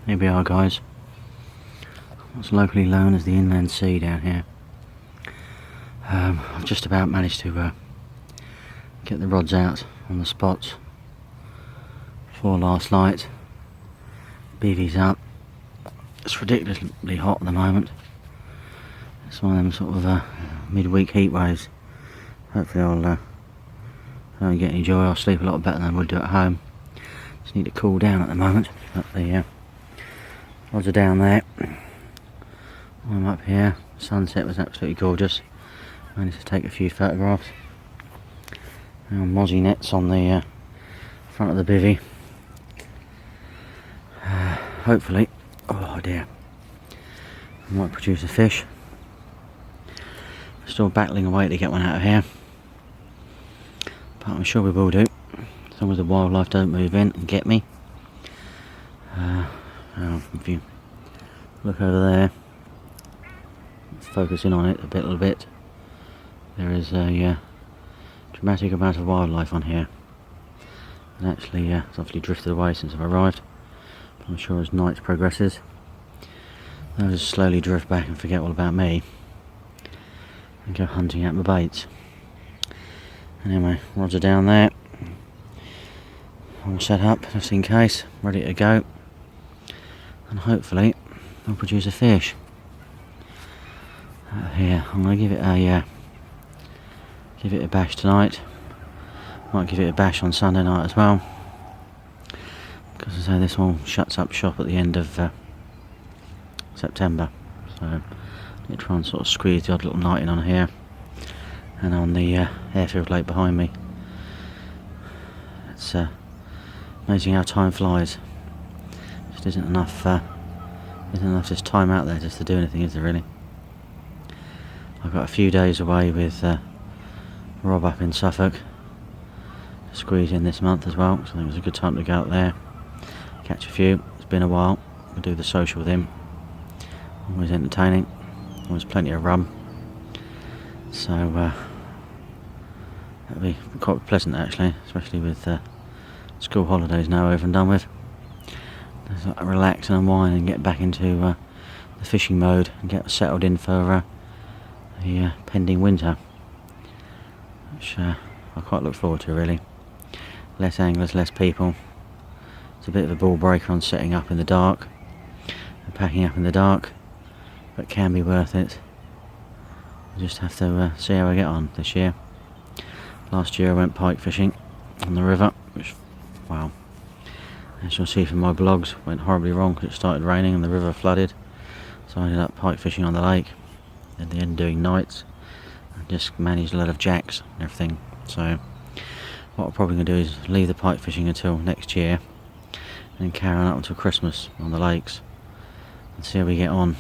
Here we are, guys. What's locally known as the inland sea down here. I've just about managed to get the rods out on the spots for last night. BV's up. It's ridiculously hot at the moment. It's one of them sort of midweek heat waves. Hopefully I'll don't get any joy. I'll sleep a lot better than I would do at home. Just need to cool down at the moment. But the rods are down there. I'm up here. Sunset was absolutely gorgeous. Managed to take a few photographs. Mozzie nets on the front of the bivvy. Hopefully, oh dear, I might produce a fish. Still battling away to get one out of here, but I'm sure we will do, as long as the wildlife don't move in and get me. If you look over there, focus in on it a little bit, there is a dramatic amount of wildlife on here. And actually, it's obviously drifted away since I've arrived. But I'm sure as night progresses, they'll just slowly drift back and forget all about me and go hunting out my baits. Anyway, rods are down there, all set up just in case, ready to go, and hopefully I'll produce a fish. Here, I'm going to give it a bash tonight. Might give it a bash on Sunday night as well, because I say this one shuts up shop at the end of September, so I need to try and sort of squeeze the odd little night in on here and on the airfield lake behind me. It's amazing how time flies. Just isn't enough just time out there just to do anything, is there really? I've got a few days away with Rob up in Suffolk. Squeeze in this month as well, so I think it's a good time to go out there, catch a few. It's been a while. We'll do the social with him. Always entertaining, always plenty of rum, so that'll be quite pleasant actually, especially with school holidays now over and done with. Just like relax and unwind and get back into the fishing mode and get settled in for the pending winter, which I quite look forward to really. Less anglers, less people. It's a bit of a ball breaker on setting up in the dark and packing up in the dark, but can be worth it. We just have to see how I get on this year. Last year I went pike fishing on the river, which, wow, as you'll see from my blogs, went horribly wrong because it started raining and the river flooded. So I ended up pike fishing on the lake, at the end doing nights, and just managed a lot of jacks and everything. So what I'm probably going to do is leave the pike fishing until next year and carry on up until Christmas on the lakes and see how we get on,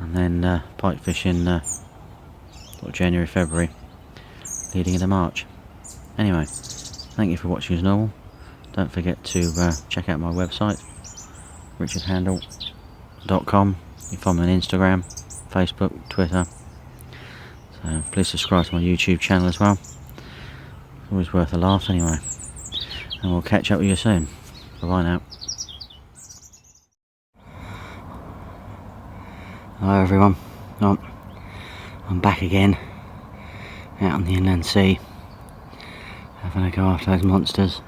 and then pike fishing January, February leading into March. Anyway, thank you for watching as normal. Don't forget to check out my website, richardhandel.com. You can find me on Instagram, Facebook, Twitter, so please subscribe to my YouTube channel as well. Always worth a laugh anyway, and we'll catch up with you soon. Bye bye now. Hello everyone. I'm back again out on the inland sea, having a go after those monsters.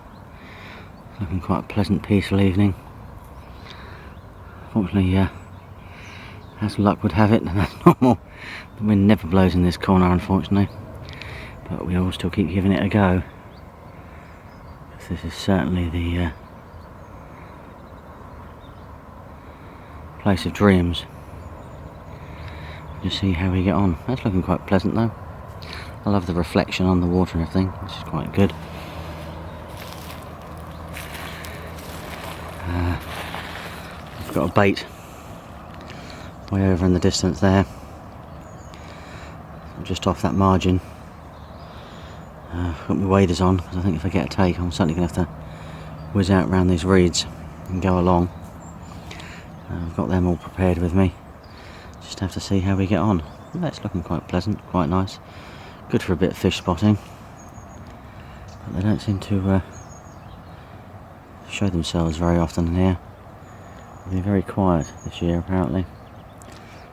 Looking quite a pleasant, peaceful evening. Fortunately, as luck would have it, and that's normal, the wind never blows in this corner unfortunately. But we all still keep giving it a go, because this is certainly the place of dreams. Just see how we get on. That's looking quite pleasant though. I love the reflection on the water and everything, which is quite good. I've got a bait way over in the distance there. I'm just off that margin. I've got my waders on, because I think if I get a take I'm certainly going to have to whiz out around these reeds and go along. I've got them all prepared with me. Just have to see how we get on. That's looking quite pleasant, quite nice. Good for a bit of fish spotting. But they don't seem to show themselves very often in here. been very quiet this year apparently,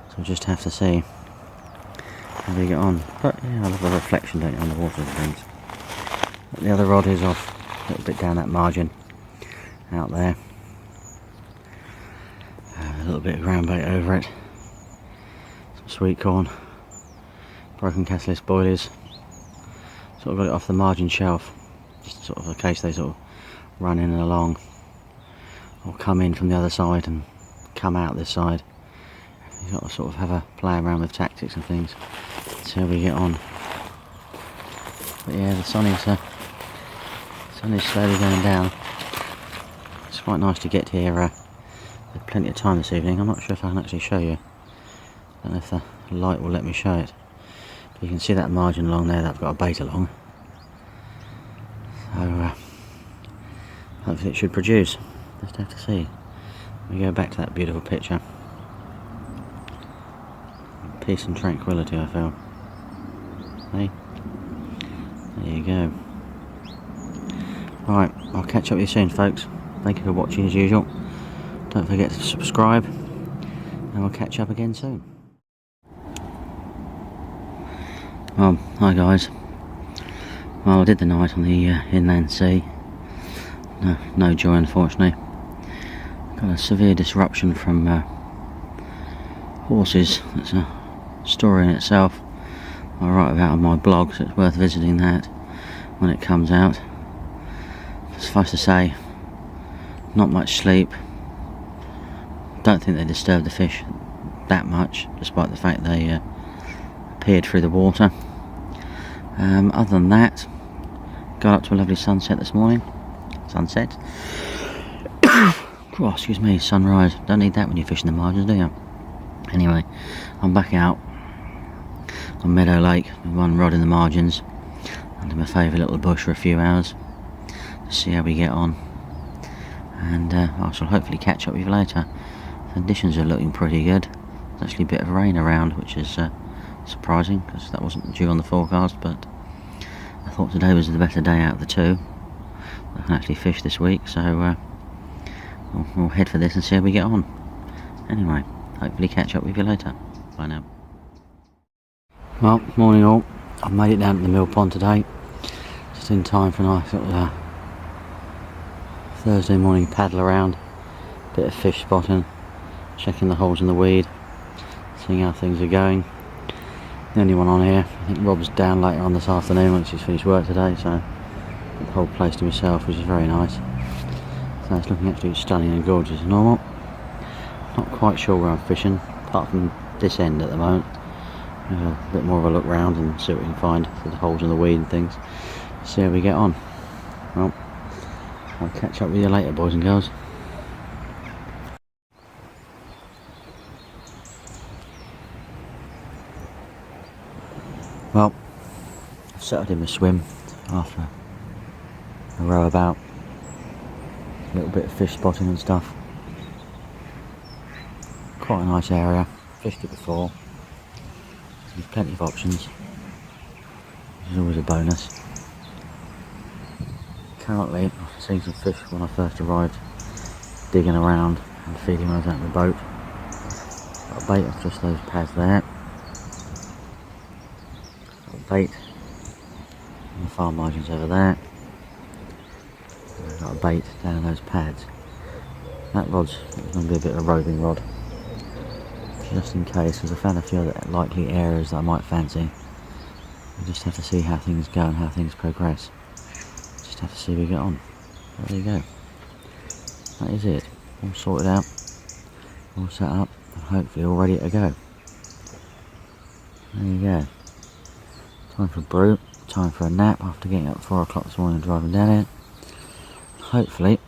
so we'll just have to see how we get on. But yeah, I love the reflection, don't you, on the water and things. But the other rod is off a little bit down that margin out there. A little bit of ground bait over it, some sweet corn, broken catalyst boilies. Sort of got it off the margin shelf, just sort of in case they sort of run in and along or come in from the other side and come out this side. You've got to sort of have a play around with tactics and things, see how we get on. But yeah, the sun is slowly going down. It's quite nice to get here with plenty of time this evening. I'm not sure if I can actually show you. I don't know if the light will let me show it. But you can see that margin along there that I've got a bait along. So hopefully it should produce. Just have to see. We go back to that beautiful picture. Peace and tranquility, I feel. Hey, there you go. Alright, I'll catch up with you soon, folks. Thank you for watching as usual. Don't forget to subscribe, and we'll catch up again soon. Well, hi guys. Well, I did the night on the inland sea. No joy, unfortunately. Got a severe disruption from horses. That's a story in itself. I write about on my blog, so it's worth visiting that when it comes out. Suffice to say, not much sleep. Don't think they disturbed the fish that much, despite the fact they appeared through the water. Other than that, got up to a lovely sunset this morning. Sunset. Oh, excuse me, sunrise. Don't need that when you're fishing the margins, do you? Anyway, I'm back out on Meadow Lake with one rod in the margins under my favourite little bush for a few hours to see how we get on, and I shall hopefully catch up with you later. Conditions are looking pretty good. There's actually a bit of rain around, which is surprising because that wasn't due on the forecast, but I thought today was the better day out of the two. I can actually fish this week, so we'll head for this and see how we get on. Anyway, hopefully catch up with you later. Bye now. Well, morning all. I've made it down to the mill pond today, just in time for a nice little Thursday morning paddle around, bit of fish spotting, checking the holes in the weed, seeing how things are going. The only one on here. I think Rob's down later on this afternoon once he's finished work today, so I've got the whole place to myself, which is very nice. So it's looking absolutely stunning and gorgeous as normal. Not quite sure where I'm fishing, apart from this end at the moment. A bit more of a look round and see what we can find through the holes in the weed and things. See how we get on. Well, I'll catch up with you later, boys and girls. Well, I've settled in my swim after a row about, a little bit of fish spotting and stuff. Quite a nice area, fished it before. There's plenty of options, which is always a bonus. Currently, I've seen some fish when I first arrived, digging around and feeding when I was out in the boat. Got a bait off just those pads there. Got a bait on the far margins over there. And got a bait down in those pads. That rod's going to be a bit of a roving rod, just in case, because I found a few other likely areas that I might fancy. We just have to see how things go and how things progress. Just have to see how we get on. But there you go. That is it. All sorted out, all set up, and hopefully all ready to go. There you go. Time for a brew, time for a nap after getting up at 4 o'clock this morning and driving down here. Hopefully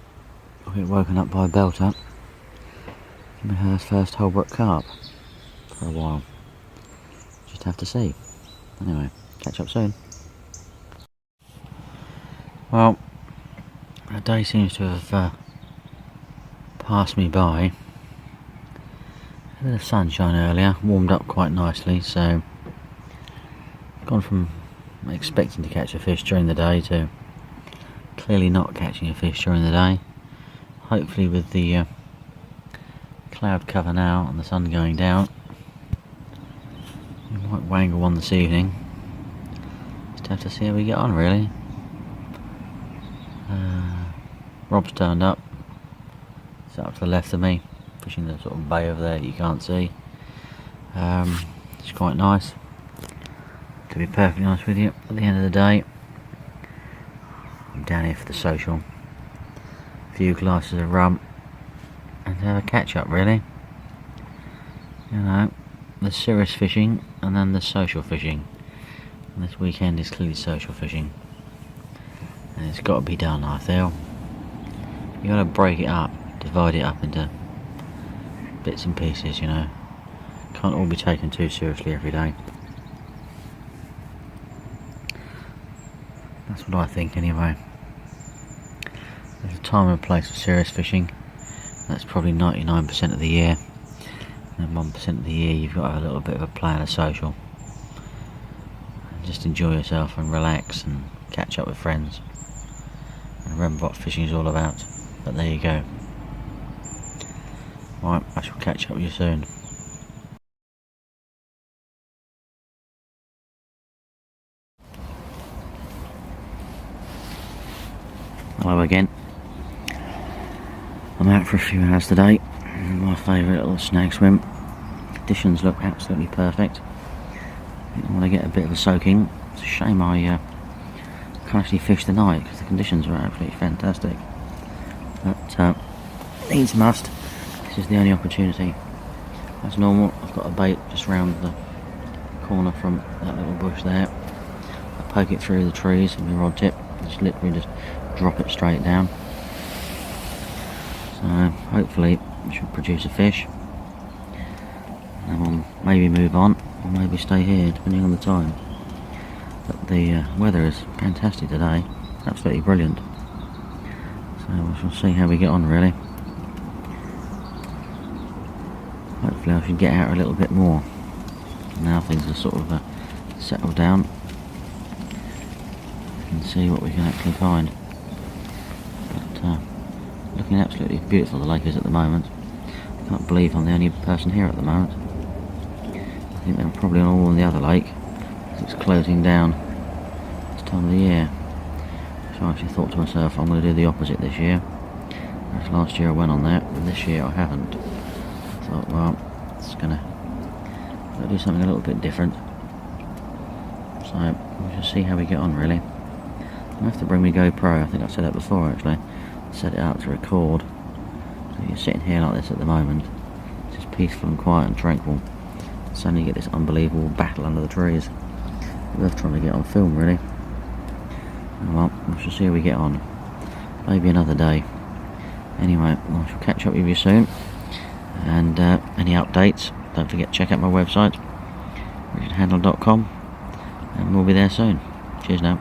I'll get woken up by a belter. Give me her first Holbrook carp for a while. Just have to see. Anyway, catch up soon. Well, the day seems to have passed me by. A bit of sunshine earlier, warmed up quite nicely, so gone from expecting to catch a fish during the day to clearly not catching a fish during the day. Hopefully with the cloud cover now and the sun going down. We might wangle one this evening. Just have to see how we get on, really. Rob's turned up. It's up to the left of me, fishing the sort of bay over there that you can't see. It's quite nice, to be perfectly honest with you. At the end of the day, I'm down here for the social. A few glasses of rum and have a catch up, really. You know, there's serious fishing and then there's social fishing. And this weekend is clearly social fishing. And it's got to be done, I feel. You got to break it up, divide it up into bits and pieces, you know. Can't all be taken too seriously every day. That's what I think, anyway. There's a time and a place for serious fishing. That's probably 99% of the year. And 1% of the year you've got to have a little bit of a plan of social. And just enjoy yourself and relax and catch up with friends. And remember what fishing is all about. But there you go. Right, I shall catch up with you soon. Hello again. I'm out for a few hours today. My favourite little snag swim. Conditions look absolutely perfect. I want to get a bit of a soaking. It's a shame I can't actually fish tonight because the conditions are absolutely fantastic. But needs must. This is the only opportunity. As normal, I've got a bait just round the corner from that little bush there. I poke it through the trees with my rod tip. Just literally just drop it straight down. So hopefully it should produce a fish. And we'll maybe move on, or maybe stay here, depending on the time. But the weather is fantastic today, absolutely brilliant. So we shall see how we get on, really. Hopefully I should get out a little bit more. Now things are sort of settled down. And see what we can actually find. But looking absolutely beautiful, the lake is at the moment. I can't believe I'm the only person here at the moment. I think they're probably on all in the other lake, because it's closing down this time of the year. So I actually thought to myself, I'm going to do the opposite this year. Whereas last year I went on there, but this year I haven't. I thought, well, it's going to do something a little bit different. So we'll just see how we get on, really. I have to bring my GoPro. I think I've said that before, actually. Set it up to record. So you're sitting here like this at the moment. It's just peaceful and quiet and tranquil. Suddenly you get this unbelievable battle under the trees. Worth trying to get on film, really. Oh well, we shall see how we get on. Maybe another day. Anyway, I shall catch up with you soon. And any updates, don't forget to check out my website, richardhandel.com, and we'll be there soon. Cheers now.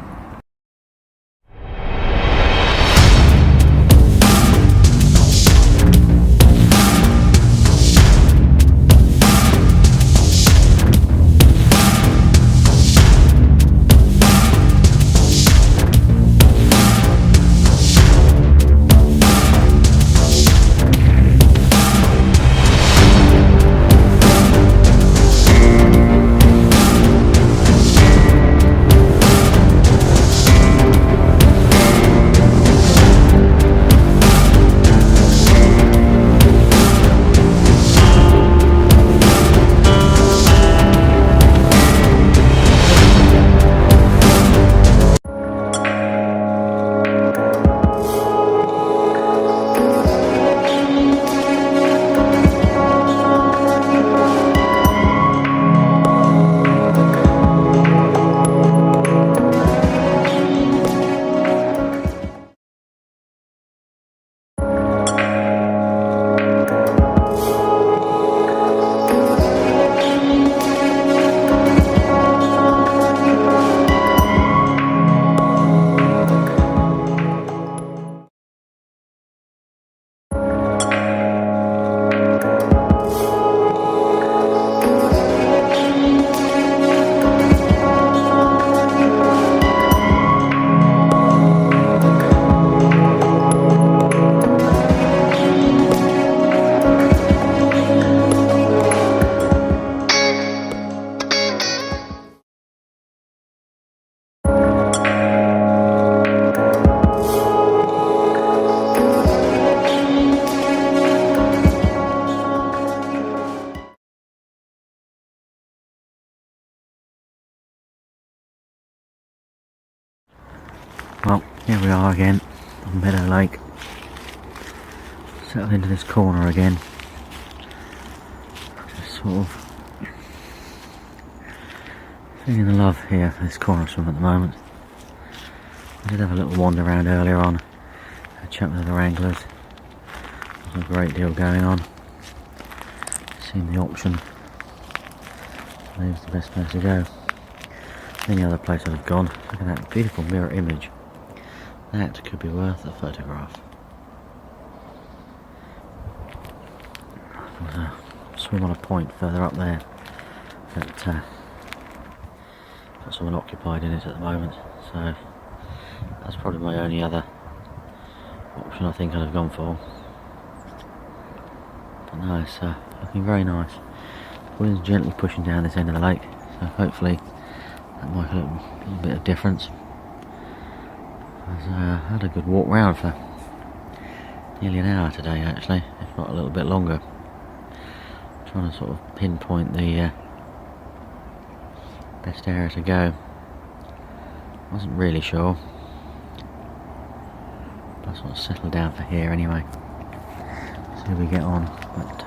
Well, here we are again on Meadow Lake. Settled into this corner again. Just sort of feeling the love here for this corner swim at the moment. I did have a little wander around earlier on, had a chat with other anglers. There's a great deal going on. Seen the auction. I believe it's the best place to go. Any other place I'd have gone. Look at that beautiful mirror image. That could be worth a photograph. There's a swim on a point further up there that got someone occupied in it at the moment, so that's probably my only other option I think I'd have gone for. But no, it's looking very nice. The wind's gently pushing down this end of the lake, so hopefully that might make a little bit of difference. I had a good walk round for nearly an hour today actually, if not a little bit longer. Trying to sort of pinpoint the best area to go. Wasn't really sure. But I sort of settled down for here anyway. See how we get on. But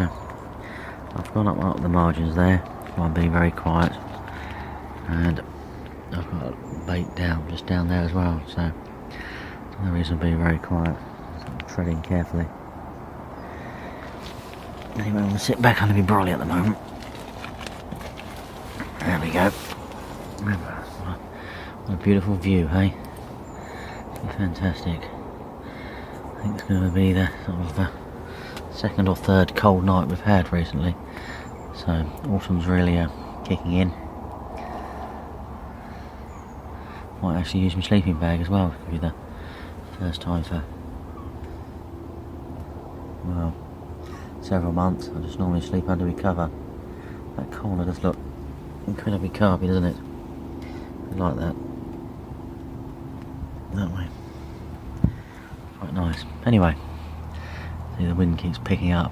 I've gone up the margins there while I'm being very quiet. And I've got a bait down, just down there as well. So no reason I'm being very quiet. So I'm treading carefully. Anyway, I'm going to sit back under my brolly at the moment. There we go. What a beautiful view, hey? Fantastic. I think it's going to be the sort of second or third cold night we've had recently. So autumn's really kicking in. Might actually use my sleeping bag as well. It'll be the first time for, well, several months. I just normally sleep under my cover. That corner does look incredibly carpy, doesn't it? I like that. That way. Quite nice. Anyway, see the wind keeps picking up.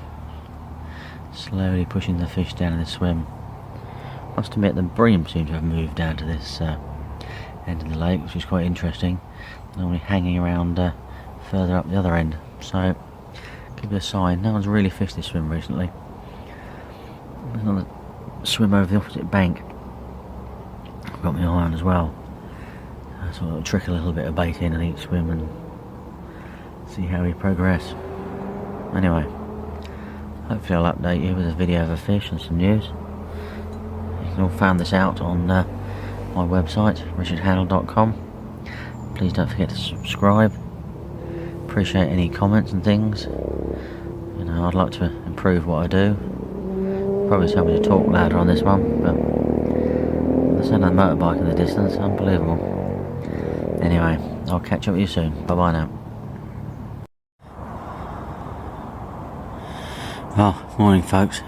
Slowly pushing the fish down in the swim. Must admit the bream seem to have moved down to this end of the lake, which is quite interesting. Normally hanging around further up the other end. So give it a sign. No one's really fished this swim recently. There's another swim over the opposite bank. I've got my eye on as well. So I'll trickle a little bit of bait in at each swim and see how we progress. Anyway, hopefully I'll update you with a video of a fish and some news. You can all find this out on my website, richardhandel.com. Please don't forget to subscribe. Appreciate any comments and things. You know, I'd like to improve what I do. Probably tell me to talk louder on this one, but the sound of the motorbike in the distance, unbelievable. Anyway, I'll catch up with you soon. Bye bye now. Well, morning folks.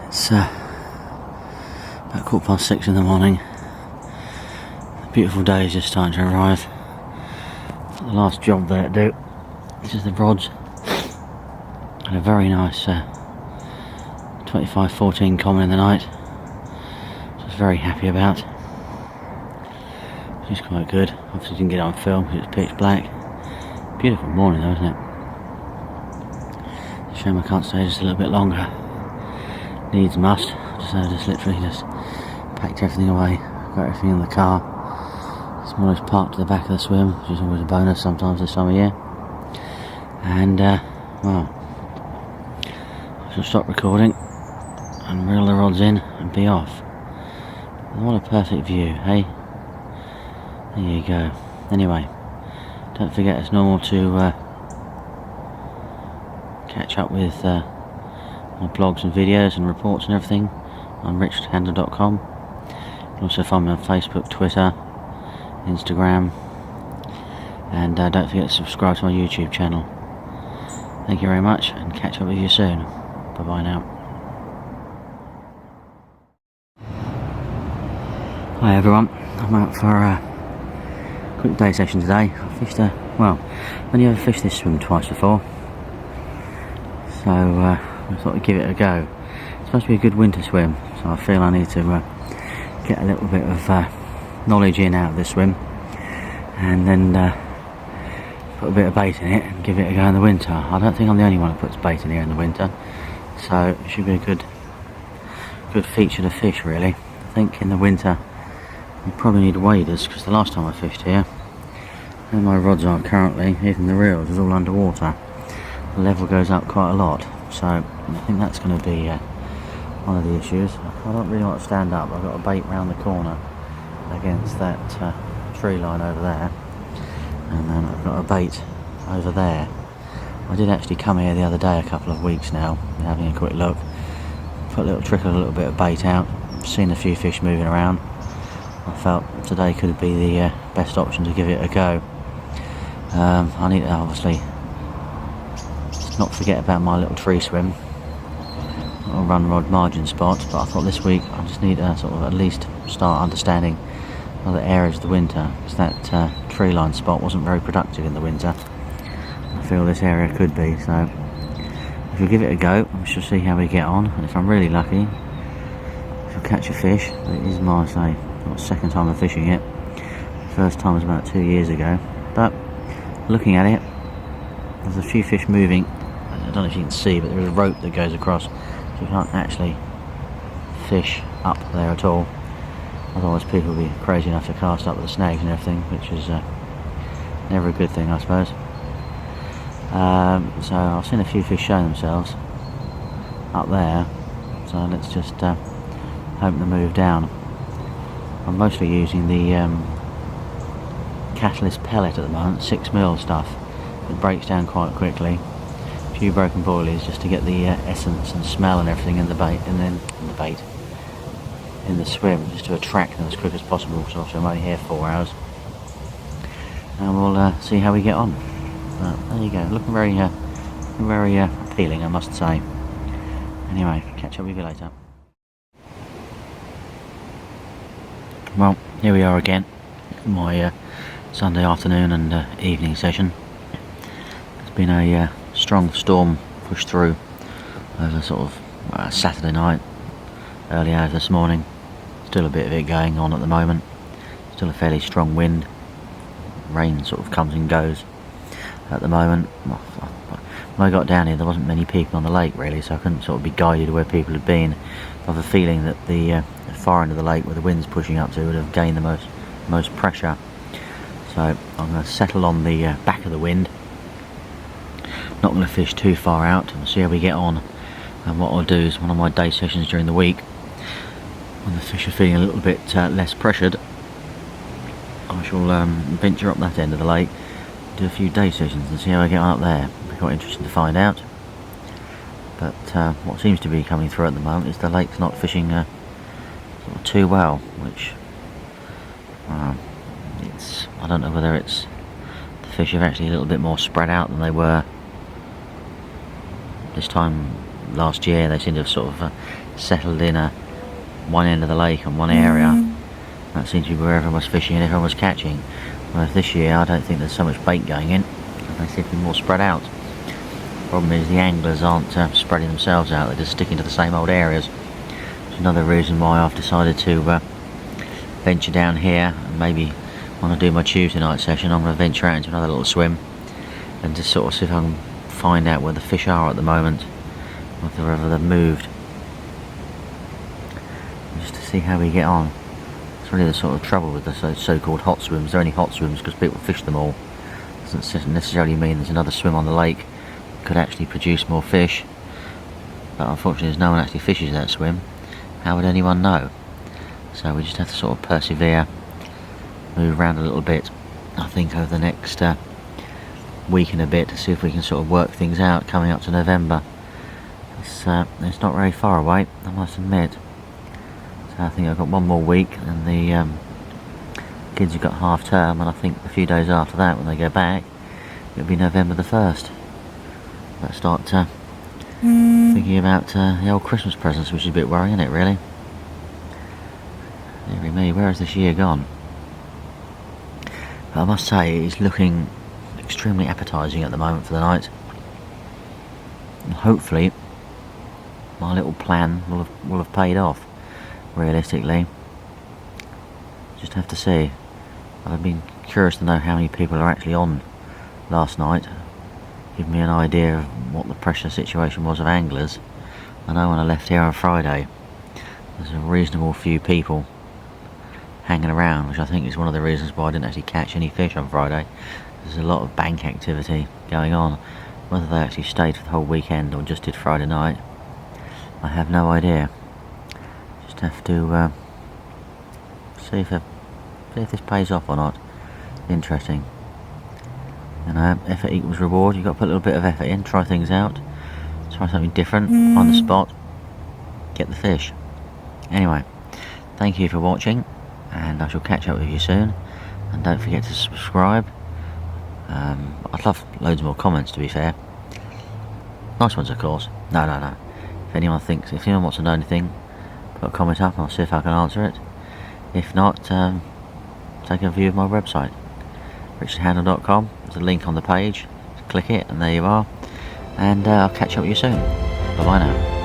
It's about 6:15 in the morning. The beautiful day is just starting to arrive. The last job there to do. This is the rods. And a very nice 25-14 common in the night. Which I was very happy about. Which is quite good. Obviously didn't get it on film because it's pitch black. Beautiful morning though, isn't it? It's a shame I can't stay just a little bit longer. Needs must. Just literally just packed everything away. Got everything in the car. Smallest part to the back of the swim, which is always a bonus sometimes this time of year. And well, I shall stop recording and reel the rods in and be off. What a perfect view, hey? There you go. Anyway, don't forget as normal to catch up with my blogs and videos and reports and everything on richardhandel.com. You can also find me on Facebook, Twitter, Instagram, and don't forget to subscribe to my YouTube channel. Thank you very much and catch up with you soon. Bye bye now. Hi everyone, I'm out for a quick day session today. I fished well, I've only ever fished this swim twice before, so I thought I'd give it a go. It's supposed to be a good winter swim, so I feel I need to get a little bit of knowledge in out of this swim. and then put a bit of bait in it and give it a go in the winter. I don't think I'm the only one who puts bait in here in the winter, so it should be a good feature to fish really. I think in the winter you probably need waders, because the last time I fished here, where my rods are currently, even the reels, is all underwater. The level goes up quite a lot, so I think that's going to be one of the issues. I don't really want to stand up. I've got a bait round the corner against that tree line over there, and then I've got a bait over there. I did actually come here the other day, a couple of weeks now, having a quick look. Put a little bit of bait out, seen a few fish moving around. I felt today could be the best option to give it a go. I need to obviously not forget about my little tree swim or run rod margin spot, but I thought this week I just need to sort of at least start understanding other areas of the winter, because that tree line spot wasn't very productive in the winter. I feel this area could be, so if we give it a go, we shall see how we get on, and if I'm really lucky, if I catch a fish. But it is my second time of fishing it. First time was about 2 years ago, but looking at it, there's a few fish moving. I don't know if you can see, but there is a rope that goes across, so you can't actually fish up there at all. Otherwise people will be crazy enough to cast up with the snags and everything, which is never a good thing, I suppose. So I've seen a few fish show themselves up there, so let's just hope they move down. I'm mostly using the catalyst pellet at the moment, 6mm stuff. It breaks down quite quickly. A few broken boilies just to get the essence and smell and everything in the bait, and then in the swim, just to attract them as quick as possible. So I'm only here 4 hours, and we'll see how we get on. But there you go, looking very appealing, I must say. Anyway, catch up with you later. Well, here we are again, my Sunday afternoon and evening session. It's been a strong storm pushed through over sort of Saturday night, early hours this morning. Still a bit of it going on at the moment. Still a fairly strong wind. Rain sort of comes and goes at the moment. When I got down here, there wasn't many people on the lake really, so I couldn't sort of be guided to where people had been. I have a feeling that the far end of the lake, where the wind's pushing up to, would have gained the most pressure. So I'm going to settle on the back of the wind. Not going to fish too far out, and see how we get on. And what I'll do is, one of my day sessions during the week, when the fish are feeling a little bit less pressured, I shall venture up that end of the lake, do a few day sessions and see how I get on up there. It'll be quite interesting to find out. But what seems to be coming through at the moment is the lake's not fishing sort of too well, which I don't know whether it's the fish are actually a little bit more spread out than they were this time last year. They seem to have sort of settled in one end of the lake and one area. That seems to be where everyone was fishing and everyone was catching. Whereas this year I don't think there's so much bait going in. They seem to be more spread out. Problem is the anglers aren't spreading themselves out, they're just sticking to the same old areas. It's another reason why I've decided to venture down here, and maybe when I do my Tuesday night session I'm going to venture out into another little swim and just sort of see if I can find out where the fish are at the moment, whether they've moved, just to see how we get on. It's really the sort of trouble with the so-called hot swims. They're only hot swims because people fish them all. Doesn't necessarily mean there's another swim on the lake could actually produce more fish, but unfortunately there's no one actually fishes that swim. How would anyone know? So we just have to sort of persevere, move around a little bit, I think, over the next week and a bit, to see if we can sort of work things out coming up to November. It's not very far away, I must admit. So I think I've got one more week, and the kids have got half term, and I think a few days after that, when they go back, it'll be November the 1st. Let's start thinking about the old Christmas presents, which is a bit worrying, isn't it, really? Dear me, where has this year gone? But I must say, it's looking extremely appetising at the moment for the night. And hopefully, my little plan will have paid off, realistically. Just have to see. I've been curious to know how many people are actually on last night. Give me an idea of what the pressure situation was of anglers. I know when I left here on Friday, there's a reasonable few people hanging around, which I think is one of the reasons why I didn't actually catch any fish on Friday. There's a lot of bank activity going on. Whether they actually stayed for the whole weekend or just did Friday night, I have no idea. Just have to see if this pays off or not. Interesting. You know, effort equals reward. You've got to put a little bit of effort in, try things out, try something different on the spot, get the fish. Anyway, thank you for watching, and I shall catch up with you soon. And don't forget to subscribe. I'd love loads more comments, to be fair. Nice ones, of course. No. If anyone wants to know anything, put a comment up and I'll see if I can answer it. If not, take a view of my website, richardhandel.com. There's a link on the page. Click it and there you are. And I'll catch up with you soon. Bye bye now.